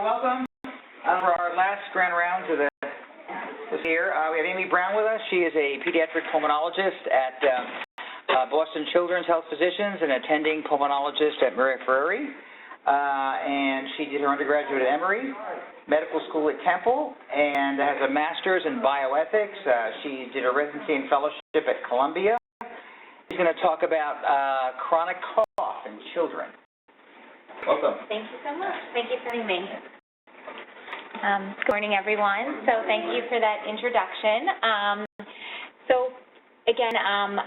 Welcome for our last grand round to this year. We have Amy Brown with us. She is a pediatric pulmonologist at Boston Children's Health Physicians and attending pulmonologist at Maria Ferrari. And she did her undergraduate at Emory Medical School at Temple and has a master's in bioethics. She did a residency and fellowship at Columbia. She's going to talk about chronic cough in children. Welcome. Thank you so much. Thank you for having me. Good morning, everyone. So thank you for that introduction.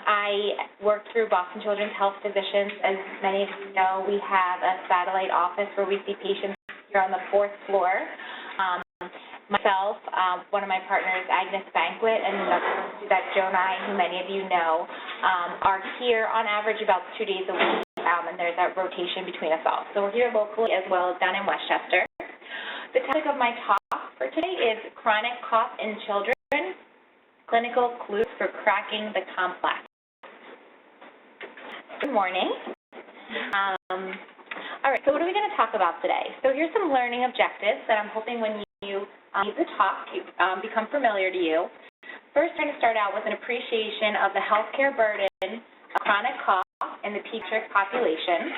I work through Boston Children's Health Physicians. As many of you know, we have a satellite office where we see patients here on the 4th floor. Myself, one of my partners, Agnes Banquet, and another Suzette Jonai, who many of you know, are here on average about 2 days a week, and there's that rotation between us all. So we're here locally as well as down in Westchester. The topic of my talk for today is chronic cough in children, clinical clues for cracking the complex. Good morning. All right, so what are we going to talk about today? So here's some learning objectives that I'm hoping when you leave the talk become familiar to you. First, we're going to start out with an appreciation of the healthcare burden of chronic cough in the pediatric population.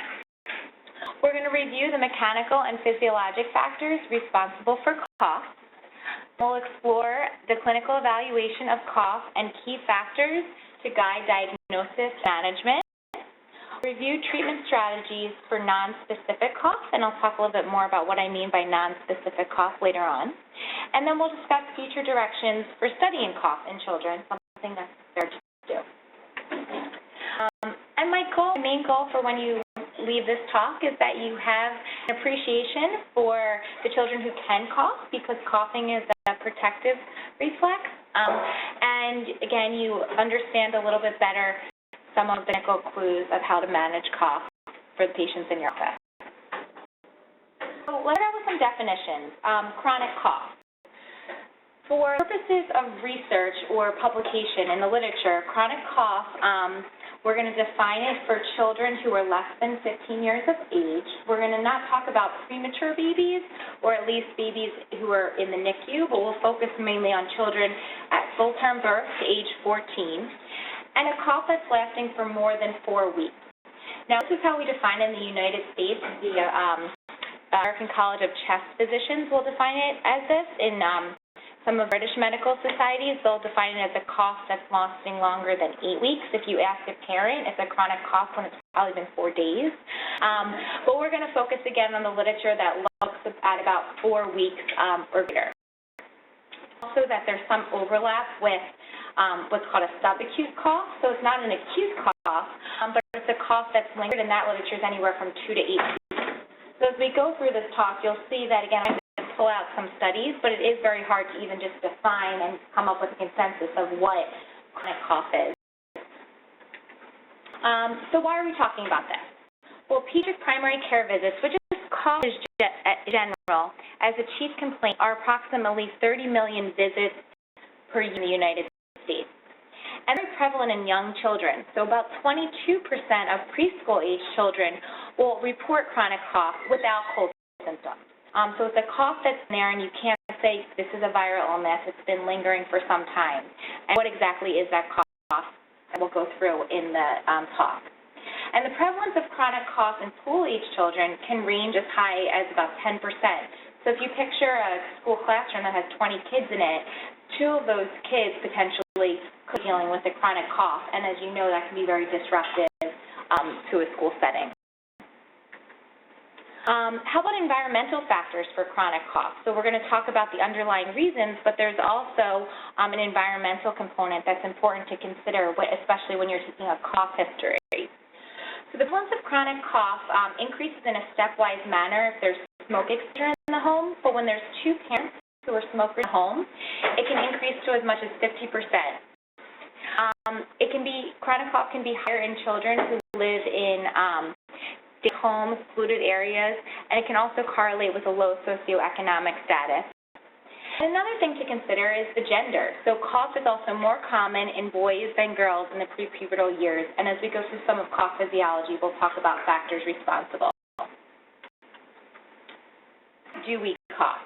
We're going to review the mechanical and physiologic factors responsible for cough. We'll explore the clinical evaluation of cough and key factors to guide diagnosis management. Review treatment strategies for nonspecific cough, and I'll talk a little bit more about what I mean by nonspecific cough later on. And then we'll discuss future directions for studying cough in children, something that's fair to do. And my main goal for when you leave this talk is that you have an appreciation for the children who can cough, because coughing is a protective reflex. And again, you understand a little bit better some of the clinical clues of how to manage cough for the patients in your office. So let's start with some definitions. Chronic cough. For purposes of research or publication in the literature, chronic cough, we're going to define it for children who are less than 15 years of age. We're going to not talk about premature babies, or at least babies who are in the NICU, but we'll focus mainly on children at full-term birth to age 14. And a cough that's lasting for more than 4 weeks. Now, this is how we define it in the United States. The American College of Chest Physicians will define it as this. In some of the British medical societies, they'll define it as a cough that's lasting longer than 8 weeks. If you ask a parent, it's a chronic cough when it's probably been 4 days. But we're going to focus again on the literature that looks at about 4 weeks or greater. Also, that there's some overlap with what's called a subacute cough. So it's not an acute cough, but it's a cough that's lingered, and that literature is anywhere from 2 to 8 weeks. So as we go through this talk, you'll see that, again, I'm going to pull out some studies, but it is very hard to even just define and come up with a consensus of what chronic cough is. So why are we talking about this? Well, pediatric primary care visits, which is cough in general, as a chief complaint, are approximately 30 million visits per year in the United States. And very prevalent in young children. So about 22% of preschool-age children will report chronic cough without cold symptoms. So it's a cough that's there, and you can't say this is a viral illness. It's been lingering for some time. And what exactly is that cough that we'll go through in the talk. And the prevalence of chronic cough in school-age children can range as high as about 10%. So if you picture a school classroom that has 20 kids in it, 2 of those kids potentially could be dealing with a chronic cough, and as you know, that can be very disruptive to a school setting. How about environmental factors for chronic cough? So we're going to talk about the underlying reasons, but there's also an environmental component that's important to consider, especially when you're taking a cough history. So the prevalence of chronic cough increases in a stepwise manner if there's smoke exposure in the home. But when there's 2 parents who are smokers in the home, it can increase to as much as 50%. Chronic cough can be higher in children who live in homes, polluted areas, and it can also correlate with a low socioeconomic status. And another thing to consider is the gender. So cough is also more common in boys than girls in the prepubertal years, and as we go through some of cough physiology, we'll talk about factors responsible. Do we cough.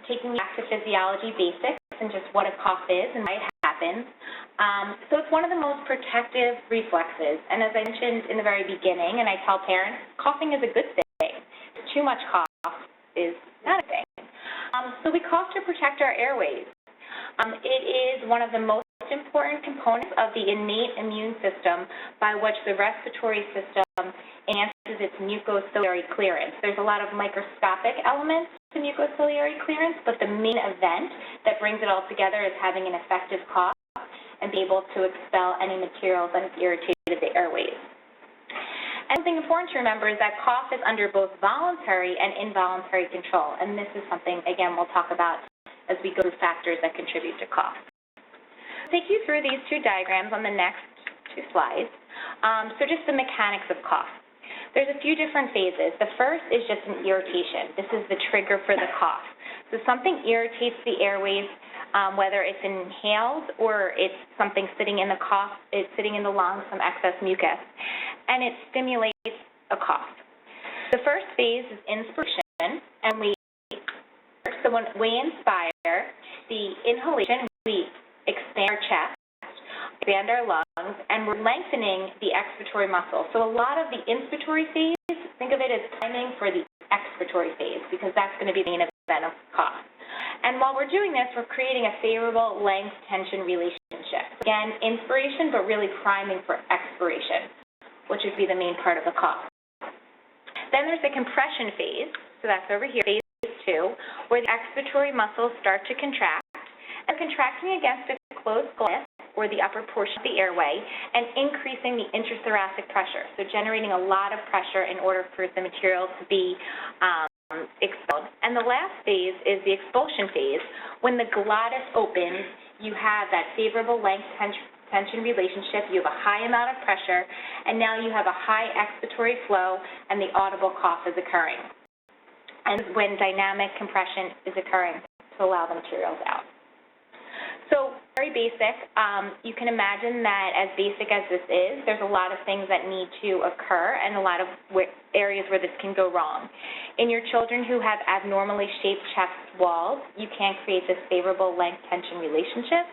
Taking back to physiology basics and just what a cough is and why it happens. So it's one of the most protective reflexes, and as I mentioned in the very beginning, and I tell parents, coughing is a good thing. Too much cough is not a thing. So we cough to protect our airways. It is one of the most important components of the innate immune system by which the respiratory system enhances its mucociliary clearance. There's a lot of microscopic elements to mucociliary clearance, but the main event that brings it all together is having an effective cough and be able to expel any materials that have irritated the airways. And something important to remember is that cough is under both voluntary and involuntary control, and this is something, again, we'll talk about as we go through factors that contribute to cough. I'll take you through these two diagrams on the next two slides. So just the mechanics of cough. There's a few different phases. The first is just an irritation. This is the trigger for the cough. So something irritates the airways, whether it's inhaled or it's something sitting in the cough, it's sitting in the lungs, some excess mucus, and it stimulates a cough. The first phase is inspiration, and so when we inspire, the inhalation, we expand our chest, expand our lungs, and we're lengthening the expiratory muscle. So a lot of the inspiratory phase, think of it as timing for the expiratory phase, because that's going to be the main event of cough. And while we're doing this, we're creating a favorable length-tension relationship. Again, inspiration, but really priming for expiration, which would be the main part of the cough. Then there's the compression phase, so that's over here, phase 2, where the expiratory muscles start to contract. And contracting against a closed glyph, or the upper portion of the airway, and increasing the intrathoracic pressure, so generating a lot of pressure in order for the material to be expelled. And the last phase is the expulsion phase. When the glottis opens, you have that favorable length-tension relationship, you have a high amount of pressure, and now you have a high expiratory flow, and the audible cough is occurring. And when dynamic compression is occurring to allow the materials out. So very basic. You can imagine that as basic as this is, there's a lot of things that need to occur and a lot of areas where this can go wrong. In your children who have abnormally shaped chest walls, you can't create this favorable length-tension relationship.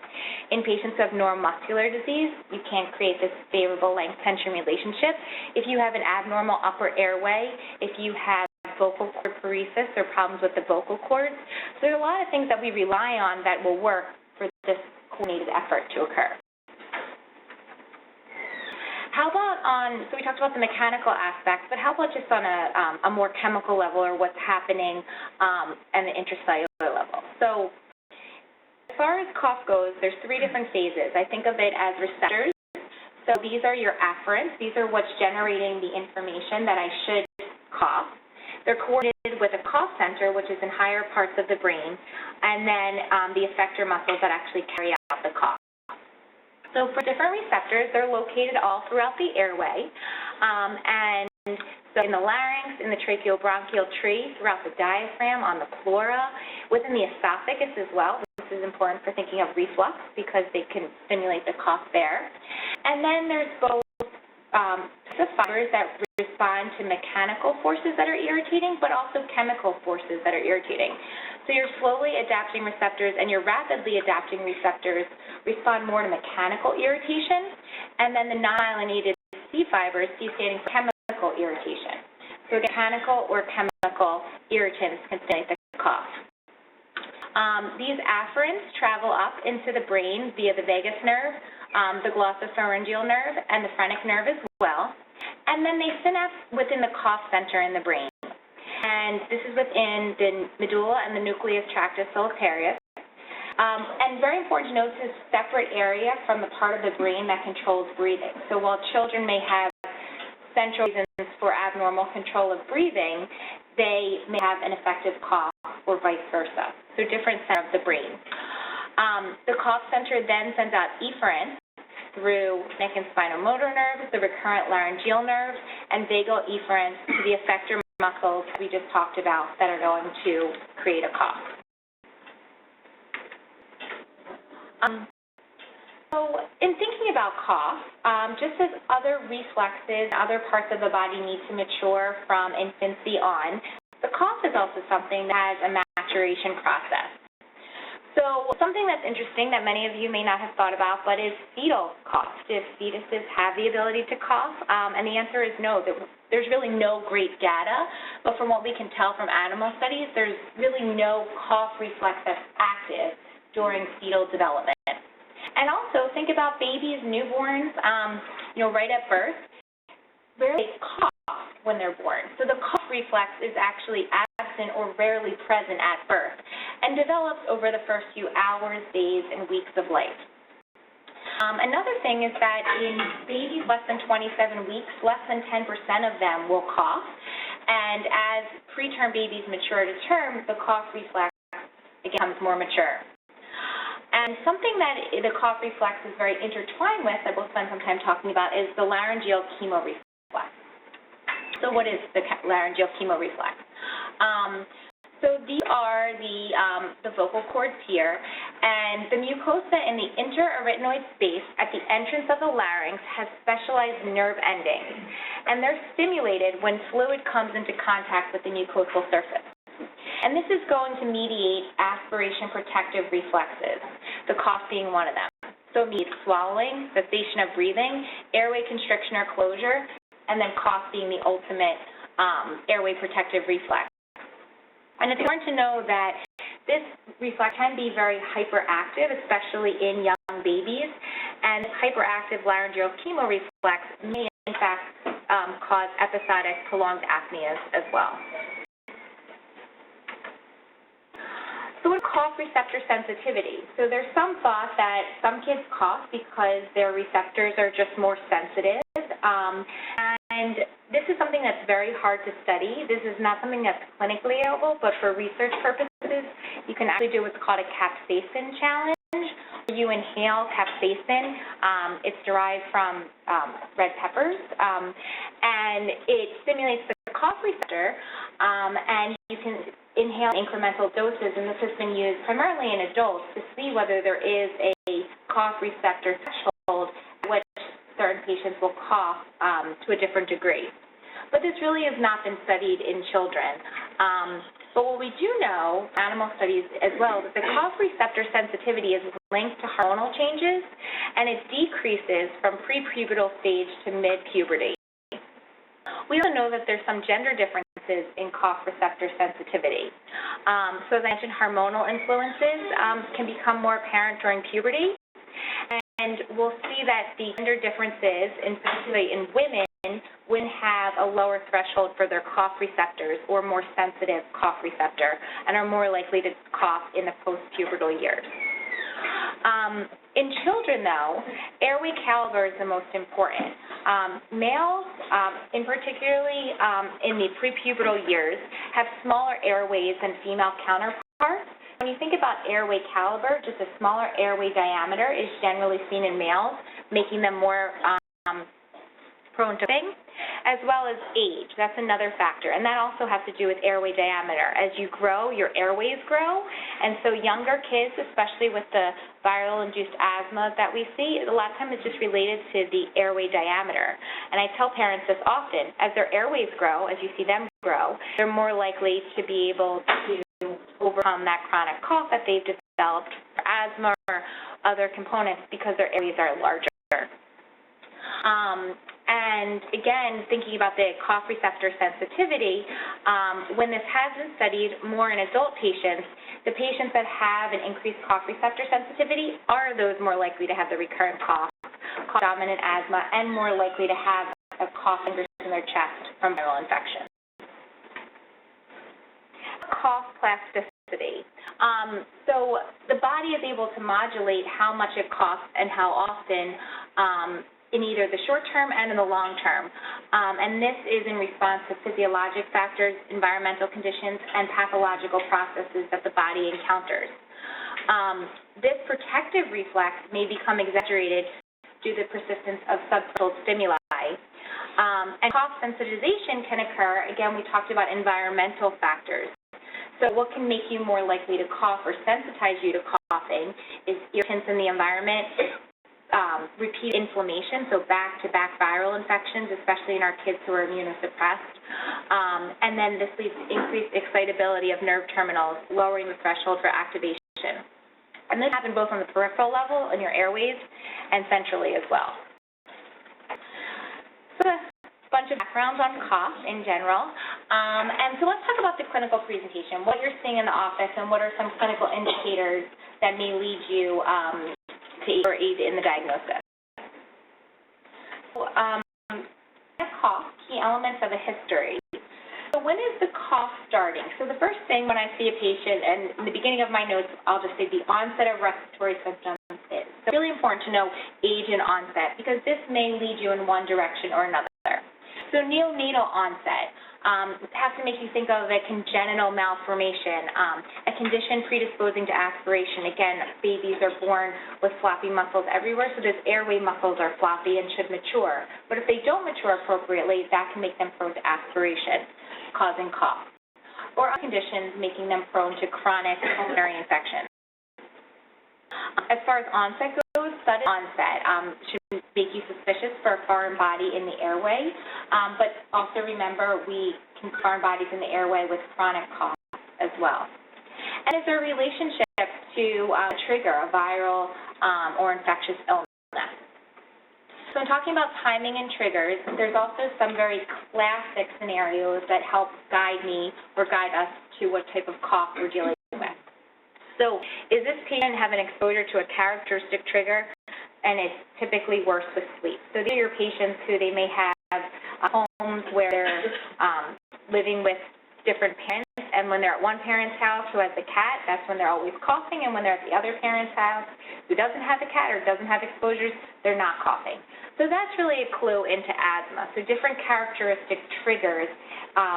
In patients who have neuromuscular disease, you can't create this favorable length-tension relationship. If you have an abnormal upper airway, if you have vocal cord paresis or problems with the vocal cords, so there are a lot of things that we rely on that will work for this coordinated effort to occur. How about so we talked about the mechanical aspects, but how about just on a more chemical level, or what's happening at the intracellular level? So as far as cough goes, there's 3 different phases. I think of it as receptors. So these are your afferents. These are what's generating the information that I should cough. They're coordinated with a cough center, which is in higher parts of the brain, and then the effector muscles that actually carry out the cough. So for different receptors, they're located all throughout the airway, and so in the larynx, in the tracheobronchial tree, throughout the diaphragm, on the pleura, within the esophagus as well. This is important for thinking of reflux because they can stimulate the cough there. And then there's both the fibers that respond to mechanical forces that are irritating, but also chemical forces that are irritating. So your slowly adapting receptors and your rapidly adapting receptors respond more to mechanical irritation, and then the non-myelinated C fibers, C standing for chemical irritation. So mechanical or chemical irritants can stimulate the cough. These afferents travel up into the brain via the vagus nerve, the glossopharyngeal nerve, and the phrenic nerve as well. And then they synapse within the cough center in the brain. And this is within the medulla and the nucleus tractus solitarius. And very important to note, this is a separate area from the part of the brain that controls breathing. So while children may have central reasons for abnormal control of breathing, they may have an effective cough or vice versa. So different center of the brain. The cough center then sends out efferents through neck and spinomotor nerves, the recurrent laryngeal nerve, and vagal efferents to the effector muscles we just talked about that are going to create a cough. So in thinking about cough, just as other reflexes, other parts of the body need to mature from infancy on, the cough is also something that has a maturation process. So something that's interesting that many of you may not have thought about, but is fetal cough. Do fetuses have the ability to cough? And the answer is no. There's really no great data, but from what we can tell from animal studies, there's really no cough reflex that's active during fetal development. And also think about babies, newborns, right at birth. Rarely cough when they're born. So the cough reflex is actually absent or rarely present at birth and develops over the first few hours, days, and weeks of life. Another thing is that in babies less than 27 weeks, less than 10% of them will cough. And as preterm babies mature to term, the cough reflex becomes more mature. And something that the cough reflex is very intertwined with, that we'll spend some time talking about, is the laryngeal chemoreflex. So what is the laryngeal chemoreflex? So these are the vocal cords here, and the mucosa in the interarytenoid space at the entrance of the larynx has specialized nerve endings, and they're stimulated when fluid comes into contact with the mucosal surface. And this is going to mediate aspiration protective reflexes, the cough being one of them. So it means swallowing, cessation of breathing, airway constriction or closure, and then cough being the ultimate airway protective reflex. And it's important to know that this reflex can be very hyperactive, especially in young babies, and hyperactive laryngeal chemoreflex may in fact cause episodic prolonged apneas as well. So what is cough receptor sensitivity? So there's some thought that some kids cough because their receptors are just more sensitive. And this is something that's very hard to study. This is not something that's clinically available, but for research purposes, you can actually do what's called a capsaicin challenge. You inhale capsaicin. It's derived from red peppers, and it stimulates the cough receptor, and you can inhale incremental doses, and this has been used primarily in adults to see whether there is a cough receptor threshold at which certain patients will cough to a different degree. But this really has not been studied in children. But what we do know, animal studies as well, that the cough receptor sensitivity is linked to hormonal changes, and it decreases from prepubertal stage to mid-puberty. We also know that there's some gender differences in cough receptor sensitivity. So as I mentioned, hormonal influences can become more apparent during puberty. And we'll see that the gender differences, particularly in women have a lower threshold for their cough receptors or more sensitive cough receptor and are more likely to cough in the post-pubertal years. In children, though, airway caliber is the most important. Males, in particularly in the prepubertal years, have smaller airways than female counterparts. When you think about airway caliber, just a smaller airway diameter is generally seen in males, making them more prone to coughing, as well as age. That's another factor, and that also has to do with airway diameter. As you grow, your airways grow, and so younger kids, especially with the viral-induced asthma that we see, a lot of times it's just related to the airway diameter. And I tell parents this often, as their airways grow, as you see them grow, they're more likely to be able to overcome that chronic cough that they've developed for asthma or other components because their airways are larger. And again, thinking about the cough receptor sensitivity, when this has been studied more in adult patients, the patients that have an increased cough receptor sensitivity are those more likely to have the recurrent cough, dominant asthma, and more likely to have a cough in their chest from viral infection. Cough plasticity. So the body is able to modulate how much it coughs and how often in either the short term and in the long term. And this is in response to physiologic factors, environmental conditions, and pathological processes that the body encounters. This protective reflex may become exaggerated due to the persistence of subthreshold stimuli. And cough sensitization can occur, again, we talked about environmental factors. So what can make you more likely to cough or sensitize you to coughing is irritants in the environment, repeat inflammation, so back-to-back viral infections, especially in our kids who are immunosuppressed. And then this leads to increased excitability of nerve terminals, lowering the threshold for activation. And this happens both on the peripheral level, in your airways, and centrally as well. So a bunch of backgrounds on cough in general. And so let's talk about the clinical presentation, what you're seeing in the office, and what are some clinical indicators that may lead you to aid in the diagnosis. So, cough, key elements of a history. So when is the cough starting? So the first thing when I see a patient, and in the beginning of my notes, I'll just say the onset of respiratory symptoms is. So it's really important to know age and onset, because this may lead you in one direction or another. So neonatal onset has to make you think of a congenital malformation, a condition predisposing to aspiration. Again, babies are born with floppy muscles everywhere, so those airway muscles are floppy and should mature. But if they don't mature appropriately, that can make them prone to aspiration, causing cough. Or other conditions making them prone to chronic pulmonary infection. As far as onset goes, sudden onset should make you suspicious for a foreign body in the airway, but also remember we can foreign bodies in the airway with chronic cough as well. And is there a relationship to a trigger, a viral or infectious illness? So in talking about timing and triggers, there's also some very classic scenarios that help guide me or guide us to what type of cough we're dealing with. So is this patient having exposure to a characteristic trigger? And it's typically worse with sleep. So these are your patients who they may have homes where they're living with different parents, and when they're at one parent's house who has a cat, that's when they're always coughing, and when they're at the other parent's house who doesn't have a cat or doesn't have exposures, they're not coughing. So that's really a clue into asthma. So different characteristic triggers,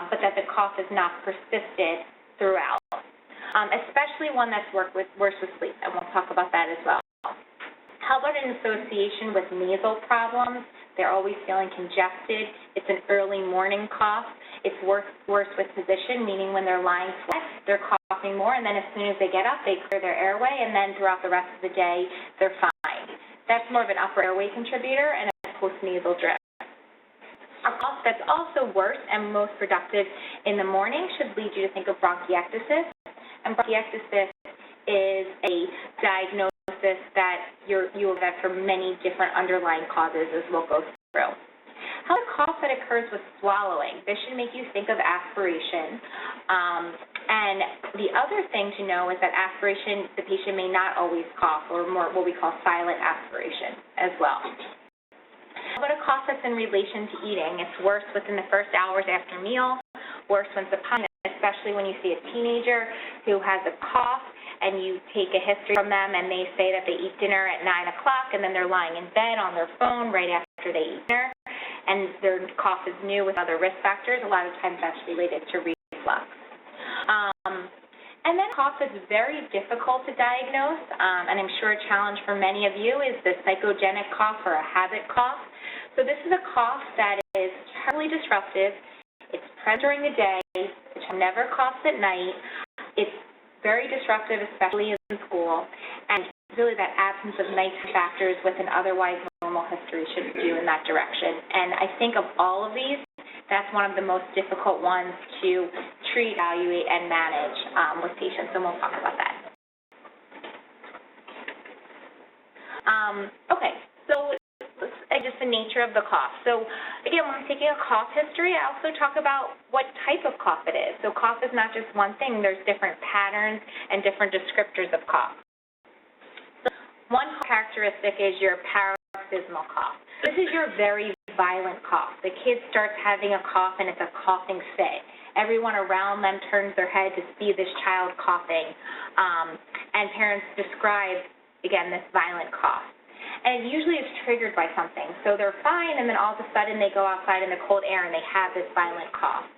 but that the cough is not persisted throughout. Especially one that's worse with sleep, and we'll talk about that as well. How about an association with nasal problems? They're always feeling congested. It's an early morning cough. It's worse with position, meaning when they're lying flat, they're coughing more, and then as soon as they get up, they clear their airway, and then throughout the rest of the day, they're fine. That's more of an upper airway contributor and a postnasal drip. A cough that's also worse and most productive in the morning should lead you to think of bronchiectasis. And bronchiectasis is a diagnosis that you will get for many different underlying causes, as we'll go through. How about a cough that occurs with swallowing? This should make you think of aspiration. And the other thing to know is that aspiration, the patient may not always cough, or more what we call silent aspiration as well. How about a cough that's in relation to eating? It's worse within the first hours after meal, worse when it's upon, especially when you see a teenager who has a cough and you take a history from them and they say that they eat dinner at 9 o'clock and then they're lying in bed on their phone right after they eat dinner and their cough is new with other risk factors. A lot of times that's related to reflux. And then cough is very difficult to diagnose, and I'm sure a challenge for many of you is the psychogenic cough or a habit cough. So this is a cough that is terribly disruptive. It's present during the day. It never coughs at night. It's very disruptive, especially in school, and really that absence of nighttime factors with an otherwise normal history should do in that direction. And I think of all of these, that's one of the most difficult ones to treat, evaluate, and manage with patients, and we'll talk about that. Okay, so just the nature of the cough. So again, when I'm taking a cough history, I also talk about what type of cough it is. So cough is not just one thing. There's different patterns and different descriptors of cough. So one characteristic is your paroxysmal cough. This is your very violent cough. The kid starts having a cough and it's a coughing fit. Everyone around them turns their head to see this child coughing, and parents describe, again, this violent cough. And usually it's triggered by something. So they're fine, and then all of a sudden they go outside in the cold air and they have this violent cough.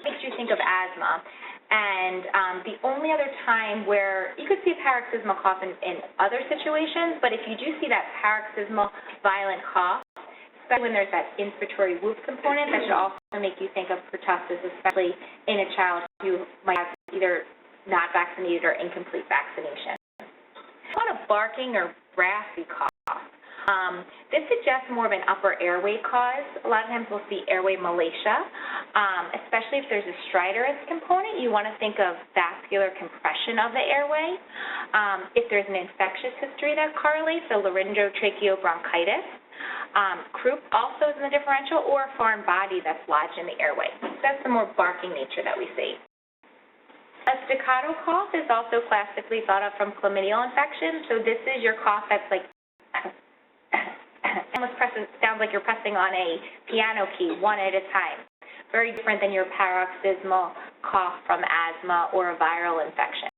Makes you think of asthma. And the only other time where you could see a paroxysmal cough in other situations, but if you do see that paroxysmal violent cough, especially when there's that inspiratory whoop component, that should also make you think of pertussis, especially in a child who might have either not vaccinated or incomplete vaccination. What about a barking or brassy cough. This suggests more of an upper airway cause. A lot of times we'll see airway malacia, especially if there's a stridorous component. You want to think of vascular compression of the airway. If there's an infectious history that correlates, so laryngotracheal bronchitis. Croup also is in the differential, or a foreign body that's lodged in the airway. So that's the more barking nature that we see. A staccato cough is also classically thought of from chlamydial infection. So this is your cough that's like sounds like you're pressing on a piano key, one at a time. Very different than your paroxysmal cough from asthma or a viral infection.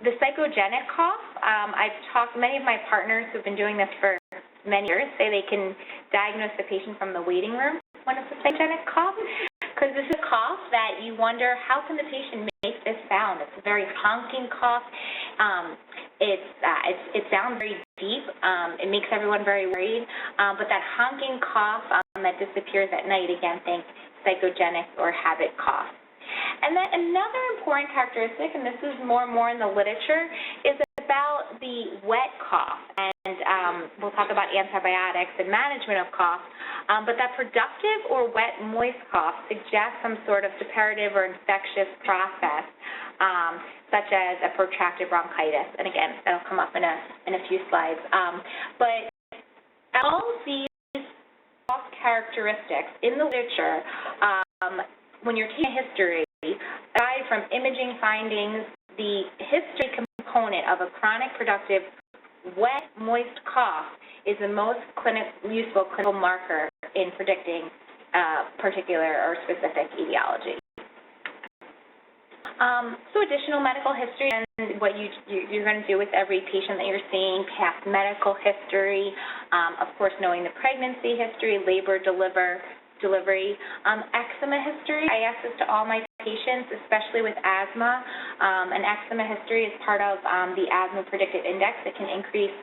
The psychogenic cough, many of my partners who've been doing this for many years say they can diagnose the patient from the waiting room when it's a psychogenic cough, because this is a cough that you wonder, how can the patient make this sound? It's a very honking cough. It sounds very deep. It makes everyone very worried. But that honking cough that disappears at night, again, think psychogenic or habit cough. And then another important characteristic, and this is more and more in the literature, is about the wet cough. And we'll talk about antibiotics and management of cough. But that productive or wet moist cough suggests some sort of suppurative or infectious process, such as a protracted bronchitis. And again, that'll come up in a few slides. But all of these cough characteristics in the literature, when you're taking a history, aside from imaging findings, the history component of a chronic productive wet moist cough is the most useful clinical marker in predicting particular or specific etiology. So additional medical history and what you're going to do with every patient that you're seeing, past medical history, of course knowing the pregnancy history, labor, delivery, eczema history. I ask this to all my patients, especially with asthma. An eczema history is part of the asthma predictive index. It can increase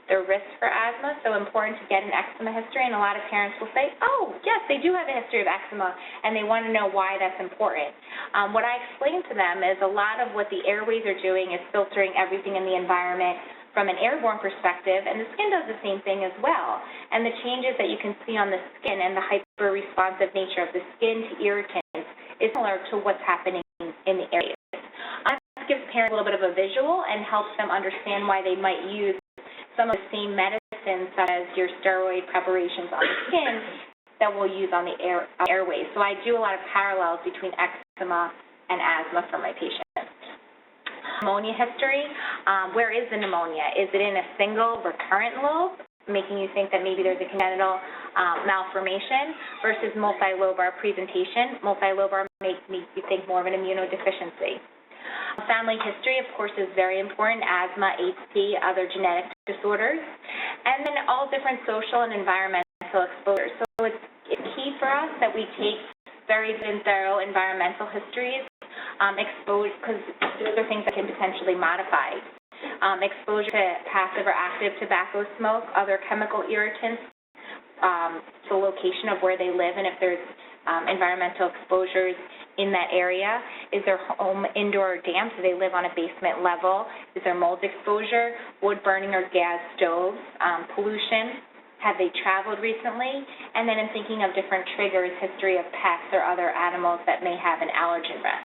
their risk for asthma, so important to get an eczema history. And a lot of parents will say, oh, yes, they do have a history of eczema, and they want to know why that's important. What I explain to them is a lot of what the airways are doing is filtering everything in the environment from an airborne perspective, and the skin does the same thing as well. And the changes that you can see on the skin and the hyper-responsive nature of the skin to irritants is similar to what's happening in the areas. This gives parents a little bit of a visual and helps them understand why they might use some of the same medicines, such as your steroid preparations on the skin, that we'll use on the airways. So I do a lot of parallels between eczema and asthma for my patients. Pneumonia history, where is the pneumonia? Is it in a single recurrent lobe, making you think that maybe there's a congenital malformation, versus multilobar presentation? Multilobar makes you think more of an immunodeficiency. Family history, of course, is very important: asthma, HT, other genetic disorders, and then all different social and environmental exposures. So it's key for us that we take very good and thorough environmental histories, because those are things that can potentially modify. Exposure to passive or active tobacco smoke, other chemical irritants, the location of where they live, and if there's environmental exposures in that area. Is their home indoor or damp? Do they live on a basement level? Is there mold exposure, wood burning or gas stoves, pollution? Have they traveled recently? And then in thinking of different triggers, history of pets or other animals that may have an allergen risk.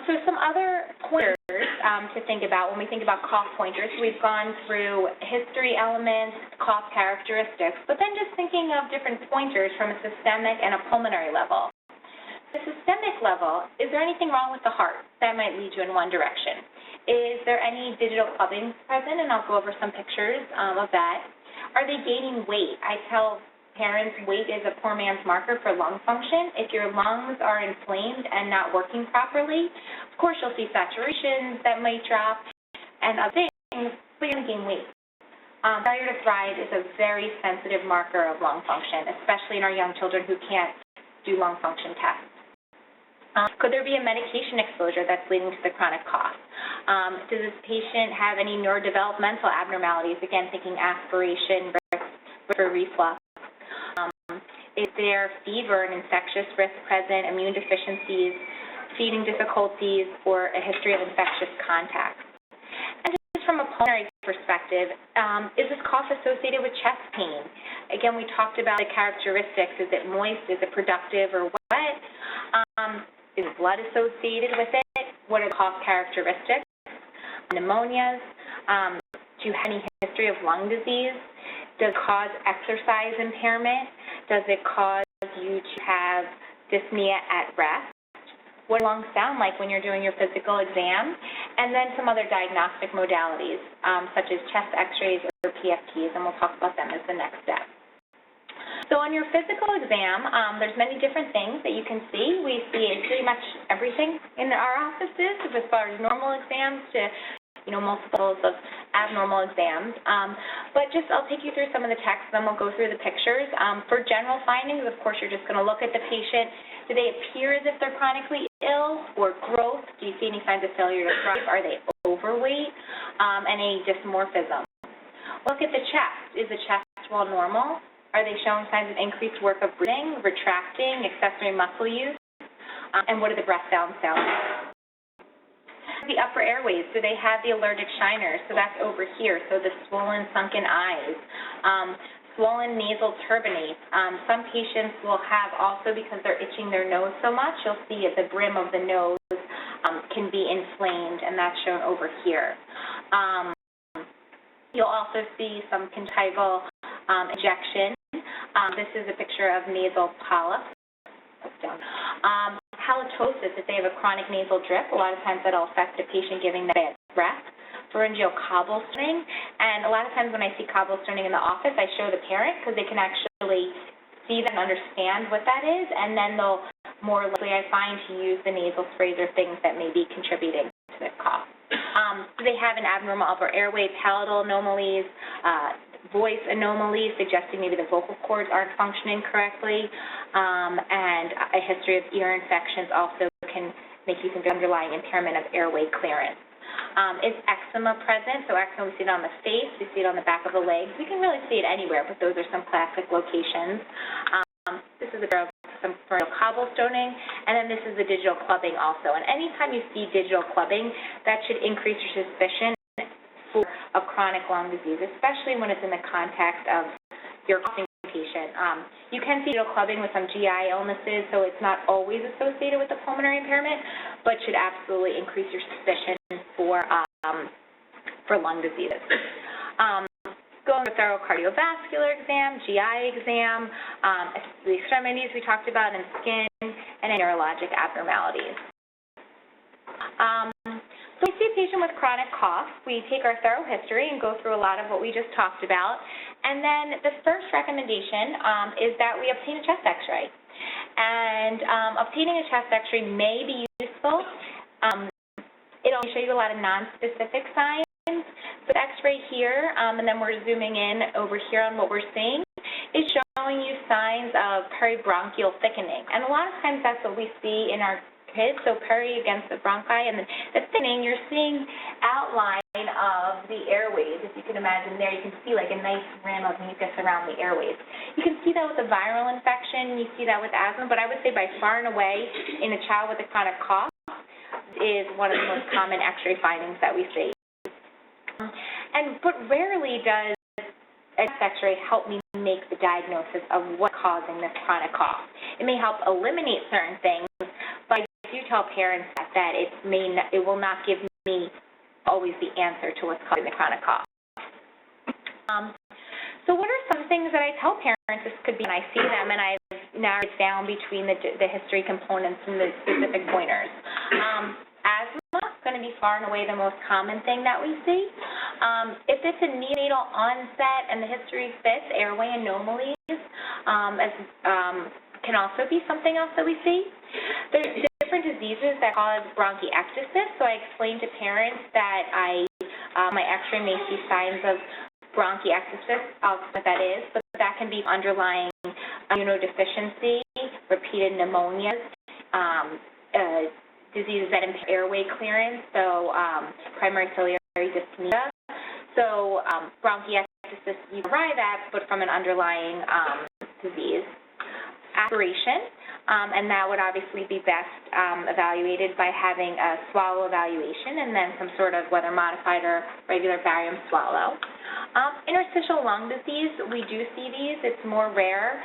So some other pointers to think about when we think about cough pointers. We've gone through history elements, cough characteristics, but then just thinking of different pointers from a systemic and a pulmonary level. The systemic level, is there anything wrong with the heart that might lead you in one direction? Is there any digital clubbing present? And I'll go over some pictures of that. Are they gaining weight? I tell parents weight is a poor man's marker for lung function. If your lungs are inflamed and not working properly, of course you'll see saturations that might drop and other things, but you're going to gain weight. Failure to thrive is a very sensitive marker of lung function, especially in our young children who can't do lung function tests. Could there be a medication exposure that's leading to the chronic cough? Does this patient have any neurodevelopmental abnormalities? Again, thinking aspiration, reflux. Is there fever and infectious risk present, immune deficiencies, feeding difficulties, or a history of infectious contacts. And just from a pulmonary perspective, is this cough associated with chest pain? Again, we talked about the characteristics. Is it moist? Is it productive or wet? Is blood associated with it? What are the cough characteristics? Pneumonias? Do you have any history of lung disease? Does it cause exercise impairment? Does it cause you to have dyspnea at rest? What do lungs sound like when you're doing your physical exam? And then some other diagnostic modalities, such as chest x-rays or PFTs, and we'll talk about them as the next step. So on your physical exam, there's many different things that you can see. We see pretty much everything in our offices, as far as normal exams to multiples of abnormal exams. But I'll take you through some of the text, then we'll go through the pictures. For general findings, of course, you're just going to look at the patient. Do they appear as if they're chronically ill or growth? Do you see any signs of failure to thrive? Are they overweight? Any dysmorphism? Look at the chest. Is the chest wall normal? Are they showing signs of increased work of breathing, retracting, accessory muscle use? And what do the breath sounds sound like? The upper airways, do they have the allergic shiners? So that's over here, so the swollen, sunken eyes. Swollen nasal turbinates. Some patients will have also, because they're itching their nose so much, you'll see at the brim of the nose can be inflamed, and that's shown over here. You'll also see some conjunctival ejection. This is a picture of nasal polyps. Halitosis, if they have a chronic nasal drip, a lot of times that'll affect the patient giving the bad breath. Pharyngeal cobblestoning, and a lot of times when I see cobblestoning in the office, I show the parent because they can actually see that and understand what that is, and then they'll more likely, I find, to use the nasal sprays or things that may be contributing to the cough. Do they have an abnormal upper airway, palatal anomalies, voice anomalies, suggesting maybe the vocal cords aren't functioning correctly, and a history of ear infections also can make you think of underlying impairment of airway clearance. Is eczema present? So eczema, we see it on the face, we see it on the back of the legs. We can really see it anywhere, but those are some classic locations. This is a girl with some pharyngeal cobblestoning, and then this is the digital clubbing also. And anytime you see digital clubbing, that should increase your suspicion for a chronic lung disease, especially when it's in the context of your coughing patient. You can see digital clubbing with some GI illnesses, so it's not always associated with the pulmonary impairment, but should absolutely increase your suspicion for lung diseases. Going to thorough cardiovascular exam, GI exam, the extremities we talked about, and skin, and neurologic abnormalities. So we see a patient with chronic cough. We take our thorough history and go through a lot of what we just talked about. And then the first recommendation is that we obtain a chest x-ray. And obtaining a chest x-ray may be useful. It'll show you a lot of non-specific signs. So the x-ray here, and then we're zooming in over here on what we're seeing, is showing you signs of peribronchial thickening. And a lot of times that's what we see in our kids, so peri against the bronchi, and then the thickening, you're seeing outline of the airways. If you can imagine there, you can see like a nice rim of mucus around the airways. You can see that with a viral infection, you see that with asthma, but I would say by far and away in a child with a chronic cough is one of the most common x-ray findings that we see. But rarely does a x-ray help me make the diagnosis of what's causing this chronic cough. It may help eliminate certain things, but I do tell parents that it will not give me always the answer to what's causing the chronic cough. So what are some things that I tell parents this could be when I see them, and I've narrowed it down between the history components and the specific pointers. Asthma is going to be far and away the most common thing that we see. If it's a neonatal onset and the history fits, airway anomalies can also be something else that we see. There's different diseases that cause bronchiectasis, so I explained to parents that my x-ray may see signs of bronchiectasis. I'll explain what that is, but that can be underlying immunodeficiency, repeated pneumonias, diseases that impair airway clearance, so primary ciliary dyspnea. So bronchiectasis you arrive at, but from an underlying disease. Aspiration, and that would obviously be best evaluated by having a swallow evaluation and then some sort of whether modified or regular barium swallow. Interstitial lung disease, we do see these. It's more rare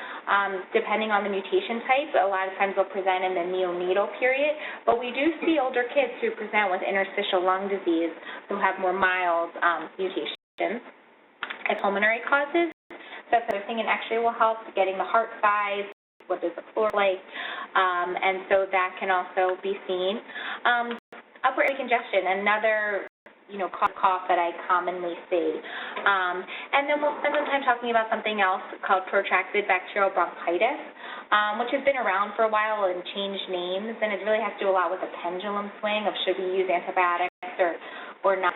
depending on the mutation type. A lot of times they'll present in the neonatal period, but we do see older kids who present with interstitial lung disease who have more mild mutations and pulmonary causes. So that's another thing an x-ray will help, getting the heart size, what does the floor like, and so that can also be seen. Upper airway congestion, another cough that I commonly see. And then we'll spend some time talking about something else called protracted bacterial bronchitis, which has been around for a while and changed names, and it really has to do a lot with the pendulum swing of should we use antibiotics or not.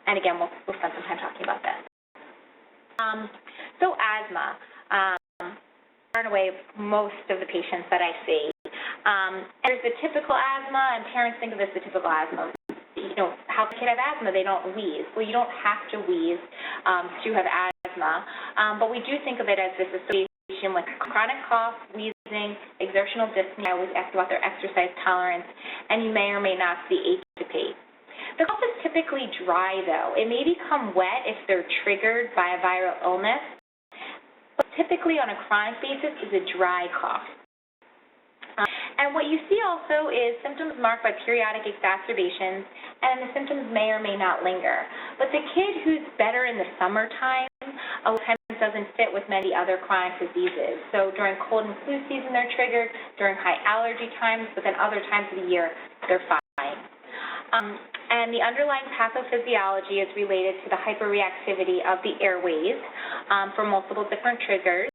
And again, we'll spend some time talking about that. So asthma, far and away most of the patients that I see. There's the typical asthma, and parents think of this as the typical asthma. How can kid have asthma? They don't wheeze. Well, you don't have to wheeze to have asthma, but we do think of it as this association with chronic cough, wheezing, exertional dyspnea. I always ask about their exercise tolerance, and you may or may not see atopy. The cough is typically dry, though. It may become wet if they're triggered by a viral illness, but typically on a chronic basis is a dry cough. And what you see also is symptoms marked by periodic exacerbations, and the symptoms may or may not linger. But the kid who's better in the summertime, a lot of times doesn't fit with many other chronic diseases. So during cold and flu season, they're triggered, during high allergy times, but then other times of the year, they're fine. And the underlying pathophysiology is related to the hyperreactivity of the airways for multiple different triggers.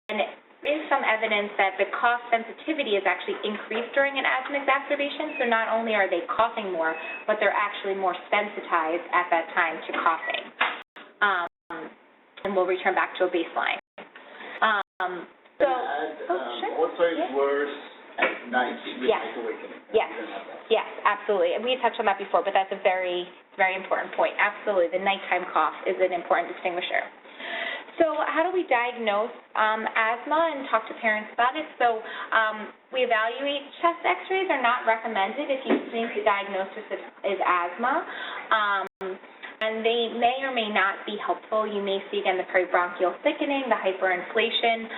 And there is some evidence that the cough sensitivity is actually increased during an asthma exacerbation, so not only are they coughing more, but they're actually more sensitized at that time to coughing. And we'll return back to a baseline. Also it's worse at night with night awakening. Yes, absolutely. And we touched on that before, but that's a very, very important point. Absolutely, the nighttime cough is an important distinguisher. So how do we diagnose asthma and talk to parents about it? So we evaluate chest x-rays are not recommended if you think the diagnosis is asthma. And they may or may not be helpful. You may see, again, the peribronchial thickening, the hyperinflation.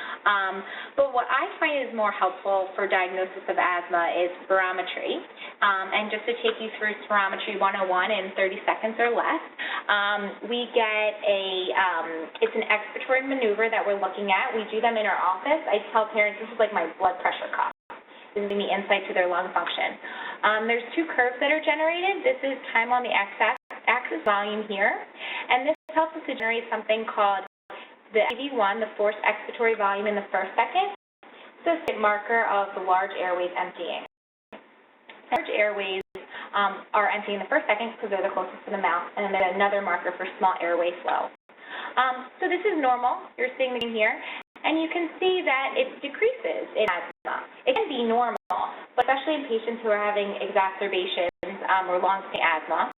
But what I find is more helpful for diagnosis of asthma is spirometry. And just to take you through spirometry 101 in 30 seconds or less, we get it's an expiratory maneuver that we're looking at. We do them in our office. I tell parents this is like my blood pressure cuff. This is giving me insight to their lung function. There's two curves that are generated. This is time on the x-axis, volume here, and this helps us to generate something called the FEV1, the forced expiratory volume in the first second. This is a marker of the large airways emptying. Large airways are emptying the first second because they're the closest to the mouth, and then there's another marker for small airway flow. So this is normal. You're seeing it here, and you can see that it decreases in asthma. It can be normal, but especially in patients who are having exacerbations or long-standing asthma,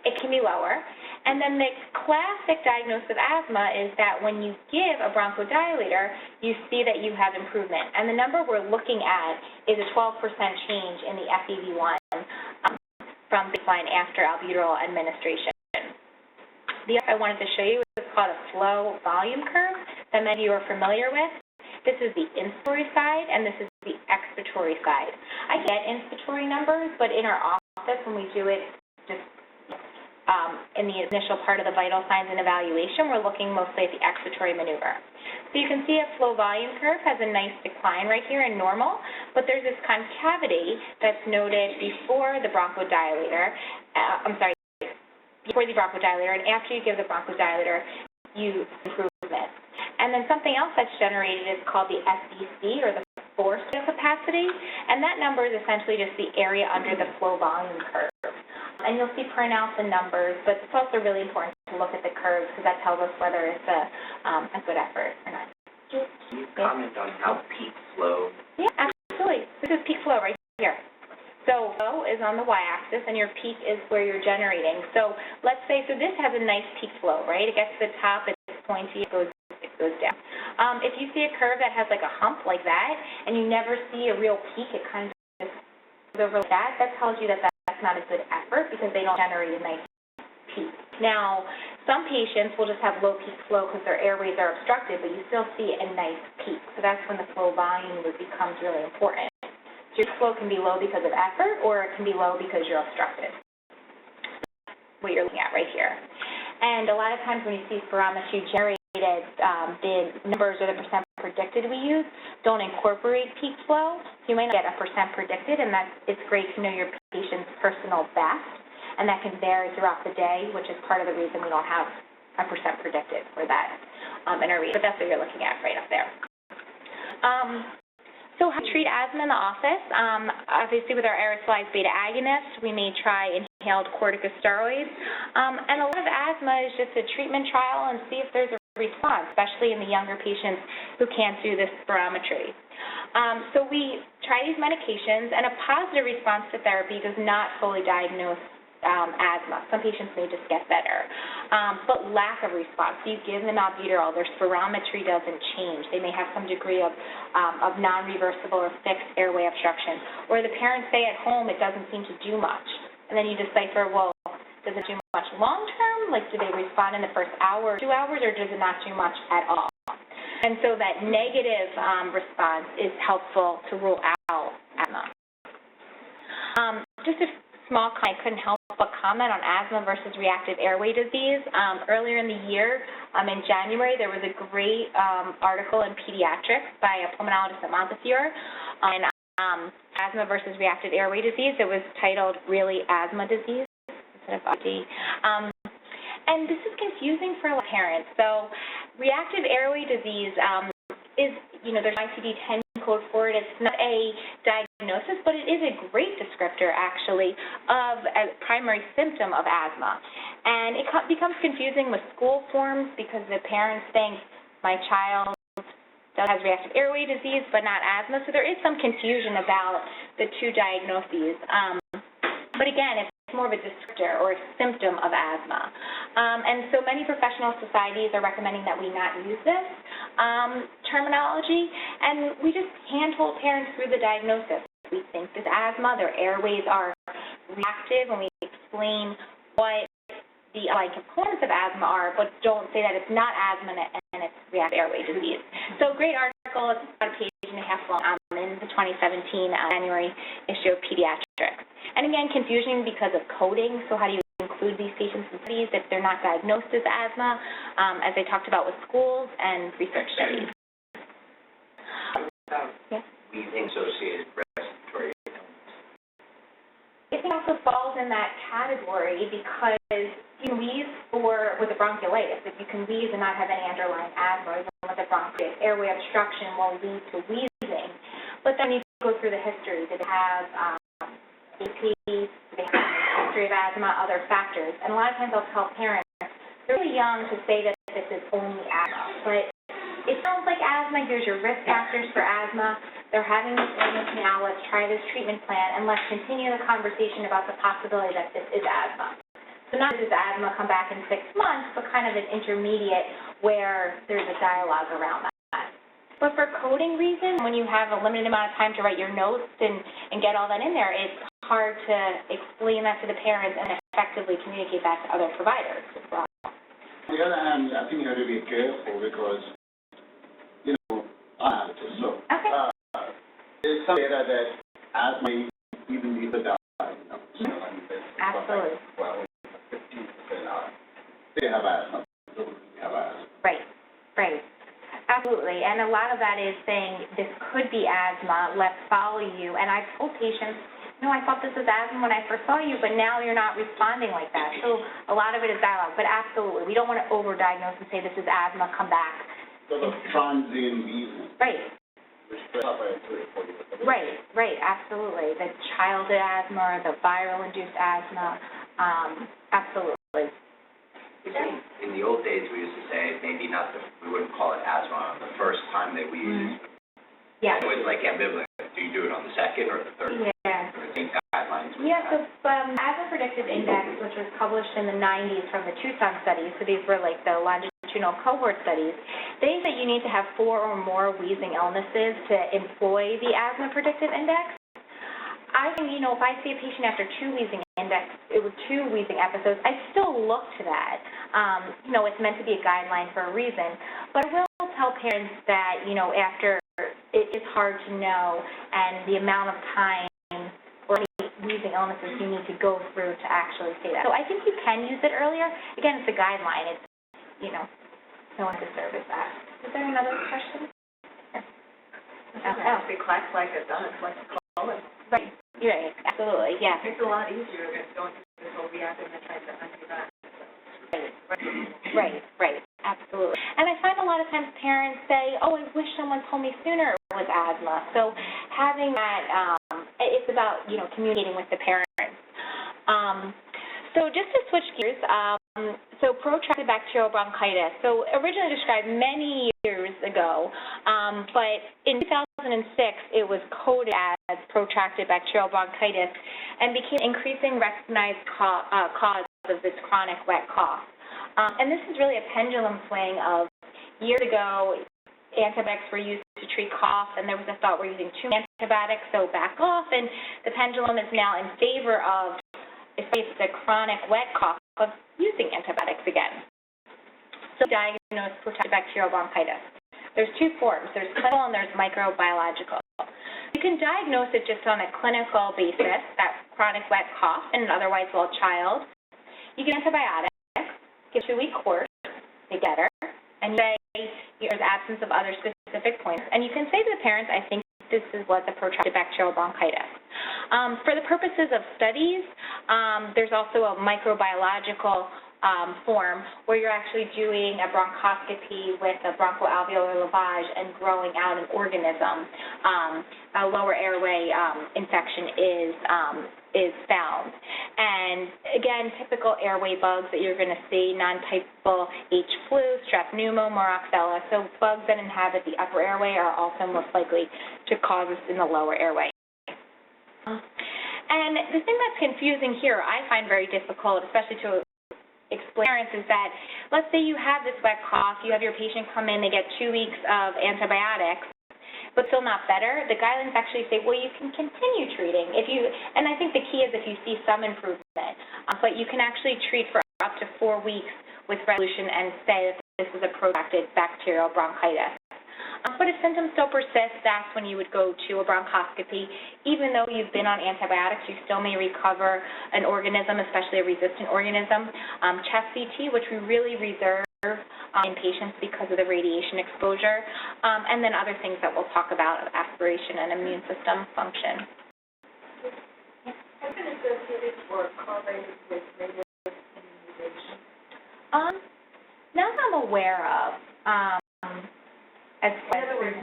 it can be lower. And then the classic diagnosis of asthma is that when you give a bronchodilator, you see that you have improvement. And the number we're looking at is a 12% change in the FEV1 from baseline after albuterol administration. The other I wanted to show you is called a flow volume curve that many of you are familiar with. This is the inspiratory side, and this is the expiratory side. I get inspiratory numbers, but in our office when we do it just in the initial part of the vital signs and evaluation, we're looking mostly at the expiratory maneuver. So you can see a flow volume curve has a nice decline right here in normal, but there's this concavity that's noted before the bronchodilator, before the bronchodilator, and after you give the bronchodilator, you improve it. And then something else that's generated is called the SDC, or the forced capacity, and that number is essentially just the area under the flow volume curve. And you'll see pronounced in numbers, but it's also really important to look at the curves because that tells us whether it's a good effort or not. Can you comment on how peak flow? Yeah, absolutely. This is peak flow right here. So flow is on the y-axis, and your peak is where you're generating. So let's say, this has a nice peak flow, right? It gets to the top, it's pointy, it goes down. If you see a curve that has like a hump like that, and you never see a real peak, it kind of just goes over like that, that tells you that that's not a good effort because they don't generate a nice peak. Now, some patients will just have low peak flow because their airways are obstructed, but you still see a nice peak. So that's when the flow volume becomes really important. So your flow can be low because of effort, or it can be low because you're obstructed. What you're looking at right here. And a lot of times when you see spirometry generated, the numbers or the percent predicted we use don't incorporate peak flow. So you might not get a percent predicted, and it's great to know your patient's personal best, and that can vary throughout the day, which is part of the reason we don't have a percent predicted for that in our read. But that's what you're looking at right up there. So how to treat asthma in the office? Obviously, with our aerosolized beta agonist, we may try inhaled corticosteroids. And a lot of asthma is just a treatment trial and see if there's a response, especially in the younger patients who can't do this spirometry. So we try these medications, and a positive response to therapy does not fully diagnose asthma. Some patients may just get better. But lack of response, so you give them albuterol, their spirometry doesn't change. They may have some degree of non-reversible or fixed airway obstruction. Or the parents say at home it doesn't seem to do much. And then you decipher, well, does it do much long-term? Like, do they respond in the first hour or 2 hours, or does it not do much at all? And so that negative response is helpful to rule out asthma. Just a small comment, I couldn't help but comment on asthma versus reactive airway disease. Earlier in the year, in January, there was a great article in Pediatrics by a pulmonologist at Montefiore on asthma versus reactive airway disease. It was titled, Really Asthma Disease, instead of RD. And this is confusing for a lot of parents. So reactive airway disease is, there's ICD-10 code for it. It's not a diagnosis, but it is a great descriptor, actually, of a primary symptom of asthma. And it becomes confusing with school forms because the parents think my child has reactive airway disease but not asthma. So there is some confusion about the two diagnoses. But again, it's more of a descriptor or a symptom of asthma. And so many professional societies are recommending that we not use this terminology, and we just handhold parents through the diagnosis. We think this asthma, their airways are reactive, and we explain what the components of asthma are, but don't say that it's not asthma and it's reactive airway disease. So great article, it's about a page and a half long in the 2017 January issue of Pediatrics. And again, confusion because of coding, so how do you include these patients in studies if they're not diagnosed as asthma, as I talked about with schools and research studies. Yes? Wheezing associated respiratory illness. I think it also falls in that category because you can wheeze with a bronchiolitis. If you can wheeze and not have any underlying asthma, even with a bronchitis, airway obstruction will lead to wheezing. But then you go through the history. Did they have AP? Did they have a history of asthma, other factors? And a lot of times I'll tell parents, they're really young to say that this is only asthma. But it sounds like asthma. Here's your risk factors for asthma. They're having this illness now. Let's try this treatment plan, and let's continue the conversation about the possibility that this is asthma. So not just asthma, come back in 6 months, but kind of an intermediate where there's a dialogue around that. But for coding reasons, when you have a limited amount of time to write your notes and get all that in there, it's hard to explain that to the parents and effectively communicate that to other providers as well. On the other hand, I think you have to be careful because, I have to. So, Okay. there's some data that asthma even lead to diagnosis. Absolutely. Well, 15% are. They have asthma. They have asthma. Right. Absolutely. And a lot of that is saying this could be asthma, let's follow you. And I've told patients, I thought this was asthma when I first saw you, but now you're not responding like that. So a lot of it is dialogue. But absolutely, we don't want to overdiagnose and say this is asthma, come back. So the transient wheezing. Right. Which could happen at 30-40%. Right, absolutely. The childhood asthma or the viral-induced asthma, absolutely. In the old days, we used to say maybe we wouldn't call it asthma on the first time that we used it. Yeah. It was like ambivalent. Do you do it on the second or the third? Yeah. The same guidelines. Yeah, so Asthma Predictive Index, which was published in the 90s from the Tucson studies, so these were like the longitudinal longitudinal cohort studies, they say you need to have 4 or more wheezing illnesses to employ the asthma predictive index. I think, you know, if I see a patient after 2 wheezing episodes, I still look to that. You know, it's meant to be a guideline for a reason. But I will tell parents that, you know, after it's hard to know, and the amount of time or wheezing illnesses you need to go through to actually say that. So I think you can use it earlier. Again, it's a guideline. It's, you know, no one deserves that. Is there another question? It reflects like it does, like the colon. Right. Right, absolutely, yeah. It's a lot easier than going through this whole reactive and trying to undo that. Right, absolutely. And I find a lot of times parents say, oh, I wish someone told me sooner it was asthma. So having that, it's about, you know, communicating with the parents. So just to switch gears, so protracted bacterial bronchitis. So originally described many years ago, but in 2006 it was coded as protracted bacterial bronchitis and became increasing recognized cause of this chronic wet cough. And this is really a pendulum swing of years ago, antibiotics were used to treat cough, and there was a thought we're using too many antibiotics, so back off, and the pendulum is now in favor of, if it's a chronic wet cough, of using antibiotics again. So diagnose protracted bacterial bronchitis. There's 2 forms. There's clinical and there's microbiological. You can diagnose it just on a clinical basis, that chronic wet cough in an otherwise well child. You give antibiotics, give a 2-week course, they get better, and you say there's absence of other specific points. And you can say to the parents, I think this is what the protracted bacterial bronchitis. For the purposes of studies, there's also a microbiological form where you're actually doing a bronchoscopy with a bronchoalveolar lavage and growing out an organism. A lower airway infection is found. And again, typical airway bugs that you're going to see, non-typal H. flu, strep pneumo, moraxella. So bugs that inhabit the upper airway are also most likely to cause this in the lower airway. And the thing that's confusing here, I find very difficult, especially to explain to parents, is that let's say you have this wet cough, you have your patient come in, they get 2 weeks of antibiotics, but still not better. The guidelines actually say, well, you can continue treating and I think the key is if you see some improvement, but you can actually treat for up to 4 weeks with resolution and say that this is a protracted bacterial bronchitis. But if symptoms still persist, that's when you would go to a bronchoscopy. Even though you've been on antibiotics, you still may recover an organism, especially a resistant organism. Chest CT, which we really reserve in patients because of the radiation exposure, and then other things that we'll talk about, aspiration and immune system function. Has been associated or correlated with radioimmunization? Not that I'm aware of. In other words,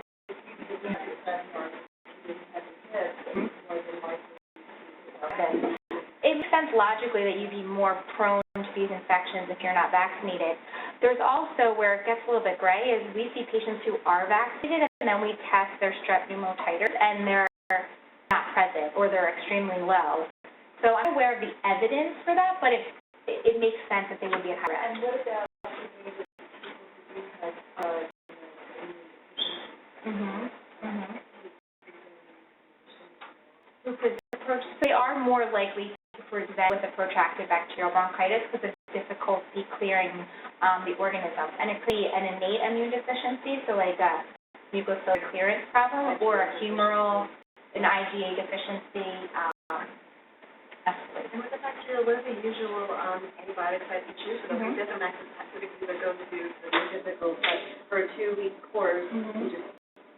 it makes sense logically that you'd be more prone to these infections if you're not vaccinated. There's also where it gets a little bit gray is we see patients who are vaccinated and then we test their strep pneumo titers and they're not present or they're extremely low. So I'm aware of the evidence for that, but it makes sense that they would be at high risk. And what about They are more likely to present with a protracted bacterial bronchitis because of difficulty clearing the organism. And it could be an innate immune deficiency, so like a mucociliary clearance problem, or a humoral, an IgA deficiency. And with the bacterial, what are the usual antibiotics that you choose? So we different methods typically that go to the difficult, but for a 2-week course, you just,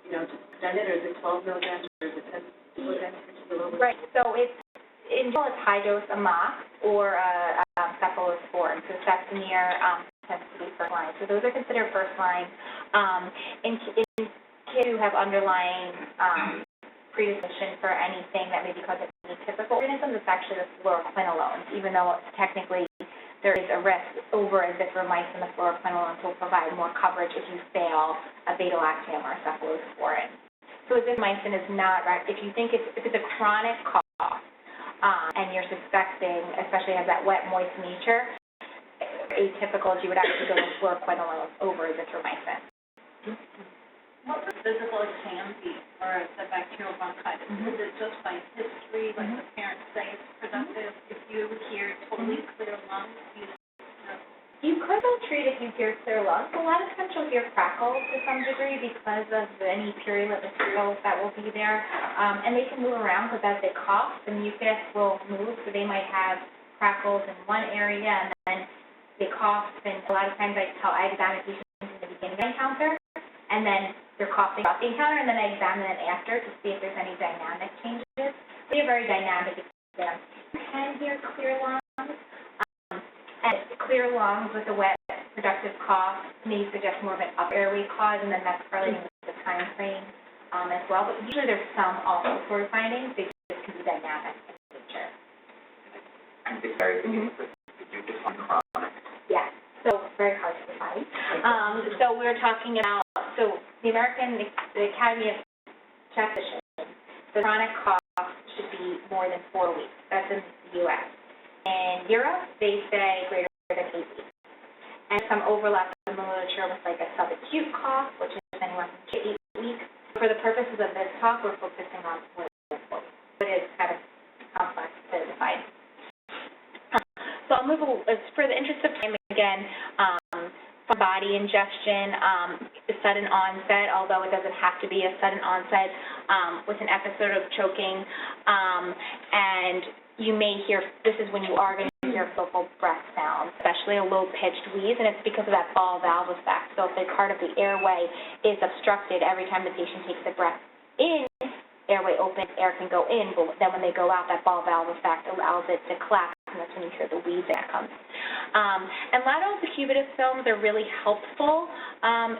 just extend it, or is it 12 milligrams, or is it 10 milligrams? Right, so it's high-dose amox or cephalosporin. So Ceftomir tends to be first line. So those are considered first line. In kids who have underlying predisposition for anything that may be caused by typical organisms, it's actually the fluoroquinolones, even though technically there is a risk over azithromycin. The fluoroquinolones will provide more coverage if you fail a beta-lactam or cephalosporin. So azithromycin is not right. If you think if it's a chronic cough and you're suspecting, especially has that wet, moist nature, atypical, you would actually go to work when the lung was over azithromycin. What would physical exam be for the bacterial bronchitis? Is it just by history, like the parents say it's productive? If you hear totally clear lungs, You could go treat if you hear clear lungs. A lot of times you'll hear crackles to some degree because of any purulent materials that will be there. And they can move around because as they cough, the mucus will move, so they might have crackles in one area and then they cough. And a lot of times I examine patients in the beginning of the encounter, and then they're coughing about the encounter, and then I examine them after to see if there's any dynamic changes. They're very dynamic exams. You can hear clear lungs. And clear lungs with a wet, productive cough may suggest more of an upper airway cause, and then that's correlating with the time frame as well. But usually there's some olfactory findings. They just can be dynamic in nature. And the very beginning, did you define chronic? Yes. So very hard to define. So we're talking about, so the Academy of Chest Physicians, the chronic cough should be more than 4 weeks. That's in the U.S. In Europe, they say greater than 8 weeks. And some overlap in the literature with like a subacute cough, which is anywhere from 2 to 8 weeks. For the purposes of this talk, we're focusing on more than 4 weeks. It is kind of complex to define. So I'll move, for the interest of time again, from body ingestion, sudden onset, although it doesn't have to be a sudden onset, with an episode of choking, and you may hear, this is when you are going to hear focal breath sounds, especially a low-pitched wheeze, and it's because of that ball valve effect. So if the part of the airway is obstructed every time the patient takes a breath in, airway opens, air can go in, but then when they go out, that ball valve effect allows it to collapse, and that's when you hear the wheeze that comes. And lateral decubitus films are really helpful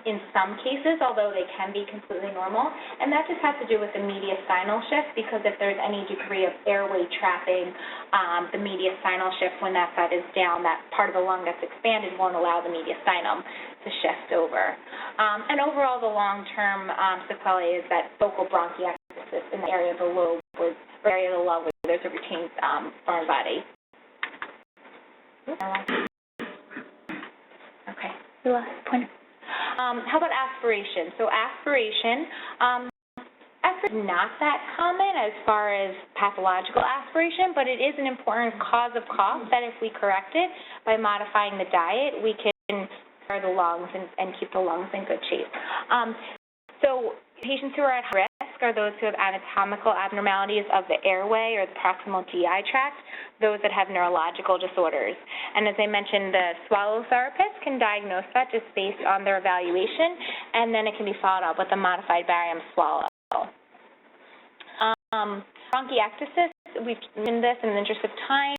in some cases, although they can be completely normal, and that just has to do with the mediastinal shift, because if there's any degree of airway trapping, the mediastinal shift, when that side is down, that part of the lung that's expanded won't allow the mediastinum to shift over. And overall, the long-term sequelae is that focal bronchiectasis in the area of the lobe, or area of the lung where there's a retained foreign body. Okay, the last point. How about aspiration? So aspiration is not that common as far as pathological aspiration, but it is an important cause of cough that if we correct it by modifying the diet, we can clear the lungs and keep the lungs in good shape. So patients who are at risk are those who have anatomical abnormalities of the airway or the proximal GI tract, those that have neurological disorders. And as I mentioned, the swallow therapist can diagnose that just based on their evaluation, and then it can be followed up with a modified barium swallow. Bronchiectasis, we've mentioned this in the interest of time.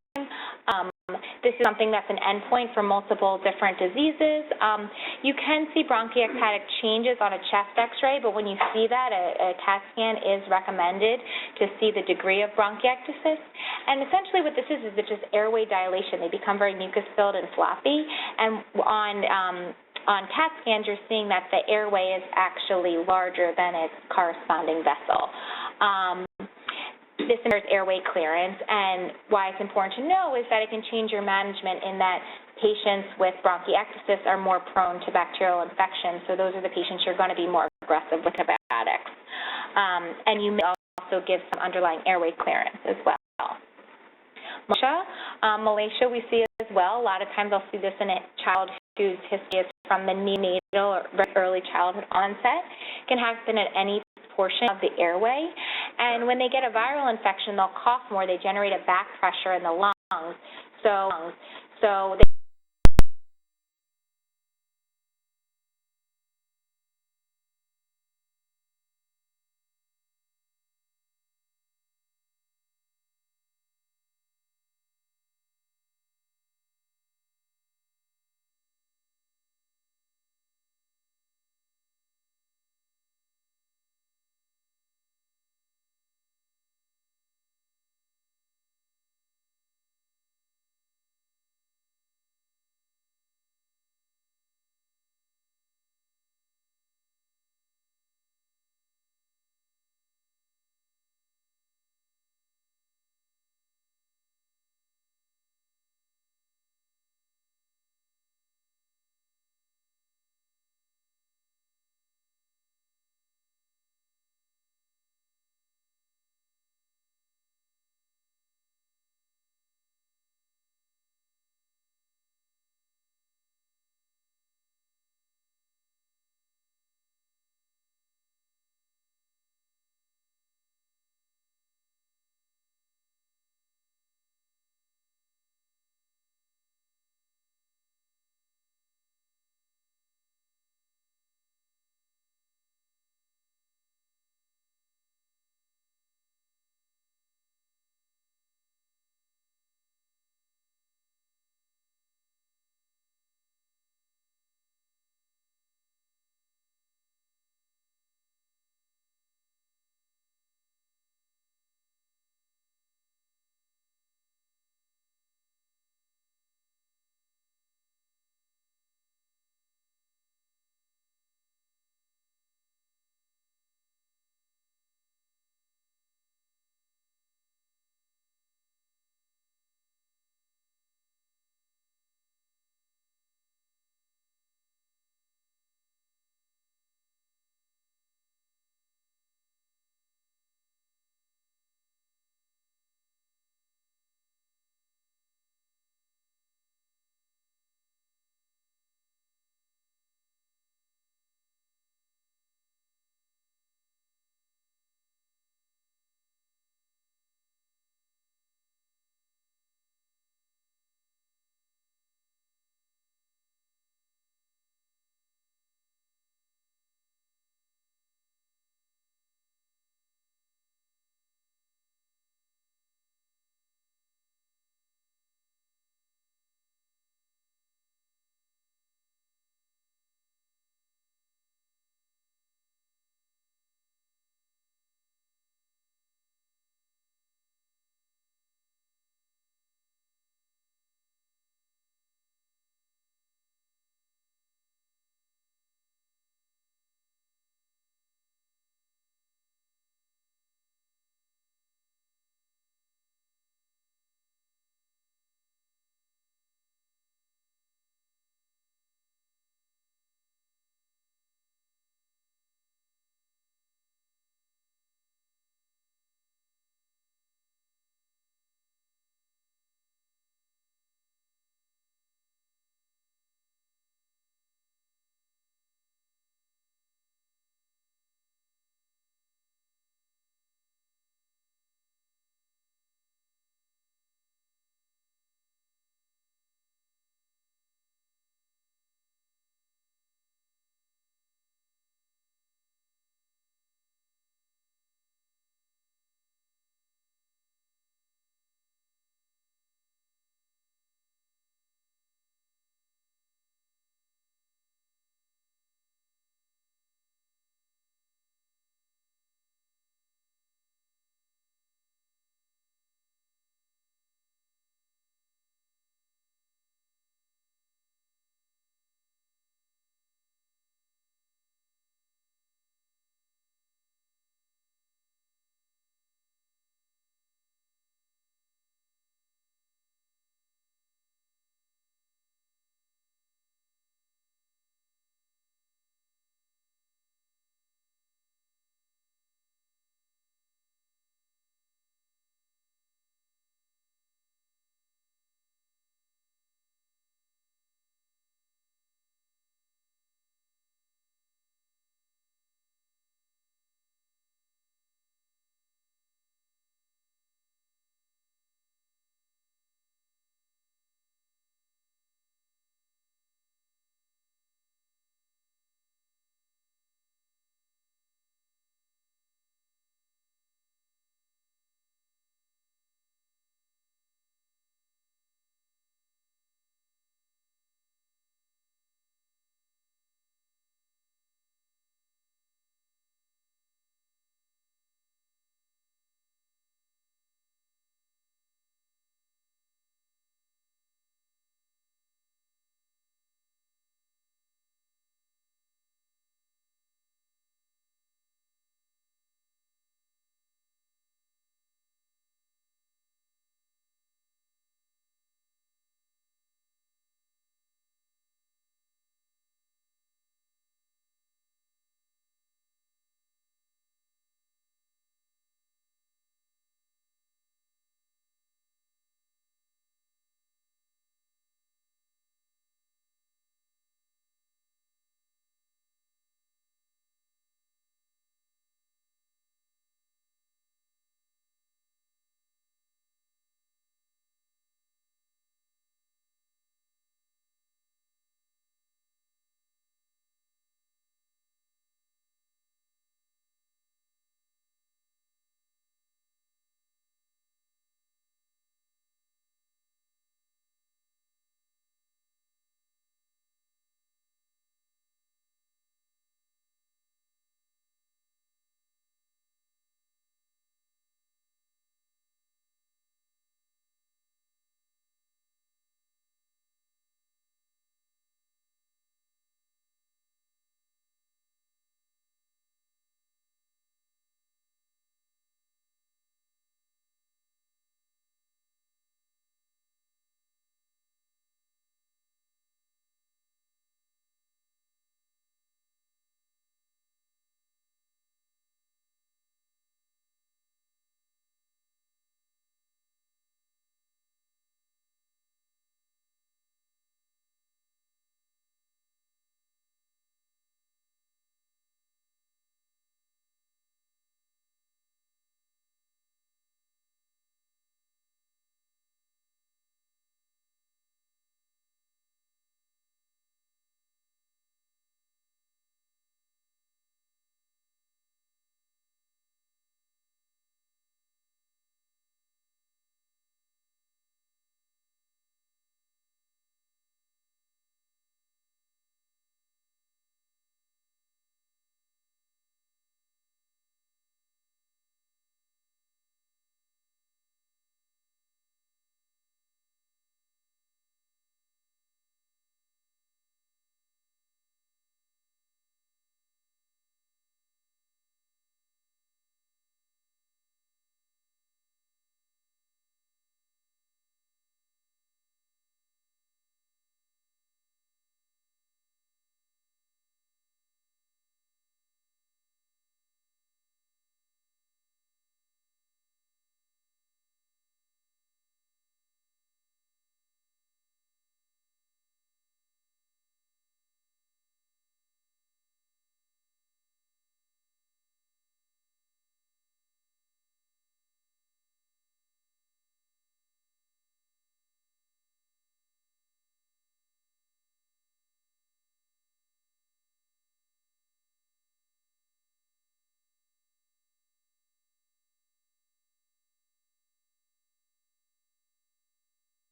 This is something that's an endpoint for multiple different diseases. You can see bronchiectatic changes on a chest x-ray, but when you see that, a CAT scan is recommended to see the degree of bronchiectasis. And essentially what this is it's just airway dilation. They become very mucus-filled and floppy, and on CAT scans, you're seeing that the airway is actually larger than its corresponding vessel. This impairs airway clearance, and why it's important to know is that it can change your management in that patients with bronchiectasis are more prone to bacterial infection, so those are the patients you're going to be more aggressive with antibiotics. And you may also give some underlying airway clearance as well. Malacia we see as well. A lot of times I'll see this in a child whose history is from the neonatal or early childhood onset. It can happen at any portion of the airway, and when they get a viral infection, they'll cough more. They generate a back pressure in the lungs, so